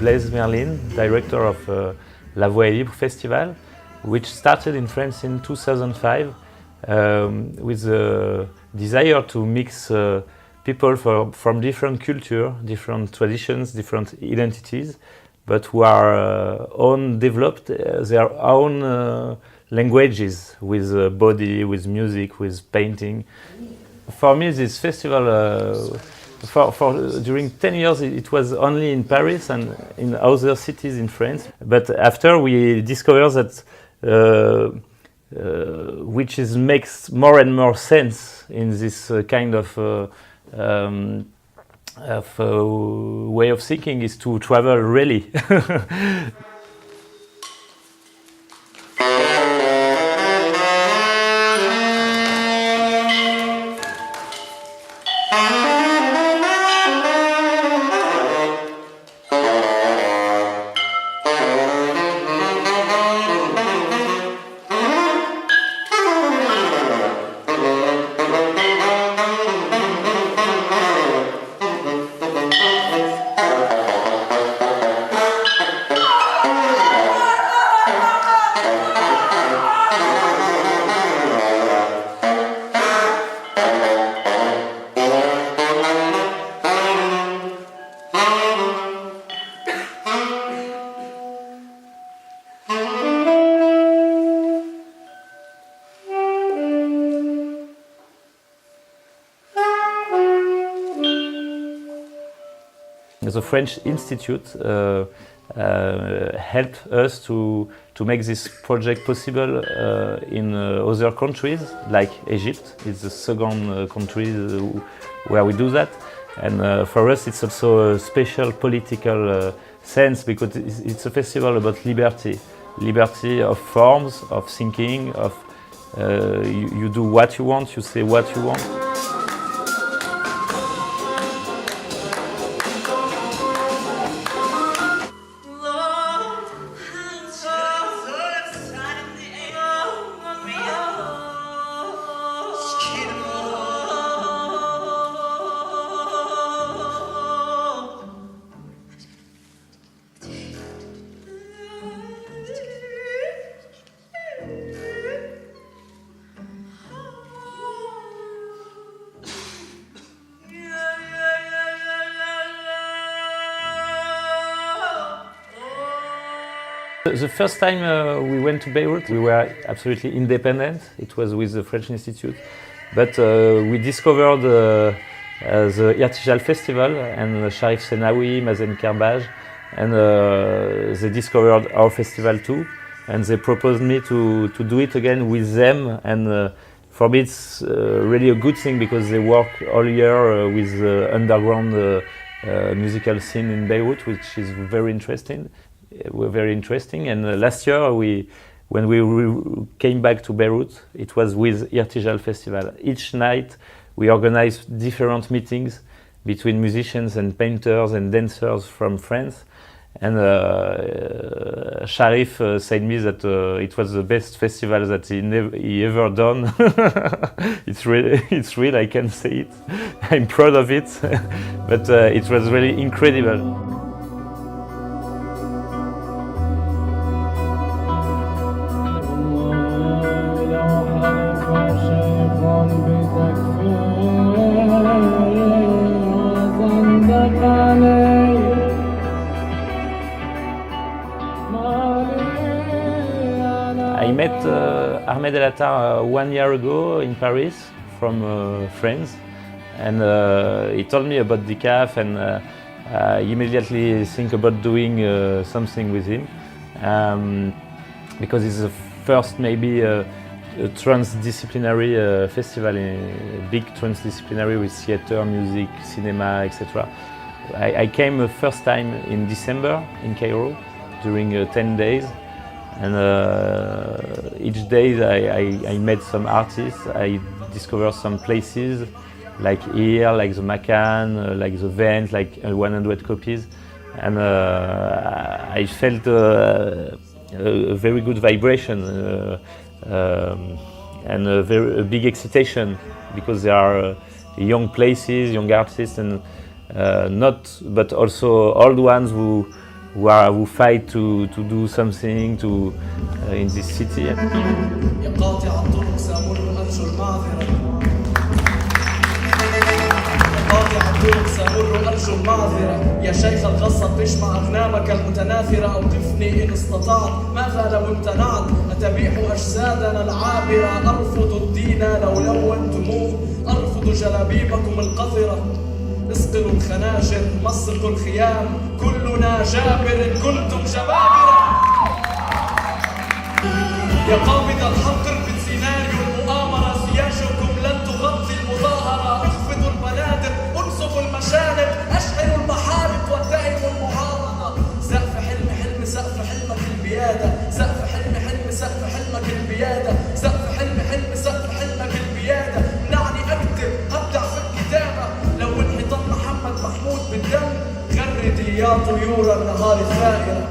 Mehrlin, director of La Voix Libre Festival, which started in France in 2005 with the desire to mix people from different culture, different traditions, different identities, but who are developed their own languages with body, with music, with painting. For me, this festival, during 10 years, it was only in Paris and in other cities in France. But after we discovered that which makes more and more sense in this kind of way of thinking is to travel really. The French Institute helped us to make this project possible in other countries, like Egypt. It's the second country where we do that. And for us it's also a special political sense because it's a festival about liberty. Liberty of forms, of thinking, of you do what you want, you say what you want. The first time we went to Beirut, we were absolutely independent. It was with the French Institute. But we discovered the Artijal Festival and Sharif Senawi, Mazen Kerbaj, and they discovered our festival too. And they proposed me to do it again with them. And for me it's really a good thing because they work all year with the underground musical scene in Beirut, which is very interesting. And last year when we came back to Beirut, it was with Artijal Festival. Each night we organized different meetings between musicians and painters and dancers from France. And Sharif said me that it was the best festival that he ever done. It's real, I can say it. I'm proud of it, but it was really incredible. I met Ahmed El Attar 1 year ago in Paris from friends, and he told me about D-Caf, and I immediately think about doing something with him because it's the first maybe a transdisciplinary festival, a big transdisciplinary with theater, music, cinema, etc. I came the first time in December in Cairo during 10 days. And each day I met some artists, I discovered some places, like here, like the Macan, like the Vent, like 100 copies. And I felt a very good vibration and a big excitation because there are young places, young artists, and but also old ones who who fight to do something in this city. يا قاطع الطرق سأمر أرجو المعذرة. قاطع الطرق سأمر أرجو المعذرة. يا شيخ القصة اشمع أغنامك المتناثرة أوقفني إن استطعت. ماذا لو امتنعت؟ أتبيح أجسادنا العابرة. أرفض الدين لو لونتموه. أرفض جلابيبكم القذرة. اسقلوا الخناجر مصقوا الخيام. كلنا جابر كنتم جبابرة. يا قابض الحقر في سيناريو المؤامرة. سياجكم لن تغطي المظاهرة. اخفضوا البنادق انصفوا المشانق. اشعلوا المحارق واتهموا المعارضة. سقف حلم سقف حلمك البيادة. سقف حلم سقف حلمك البيادة. سقف حلم سقف حلمك البيادة. منعني اكتب ابدع في الكتابة. لو انحطام محمد محمود بالدم. غردي يا طيور النهار الثائرة.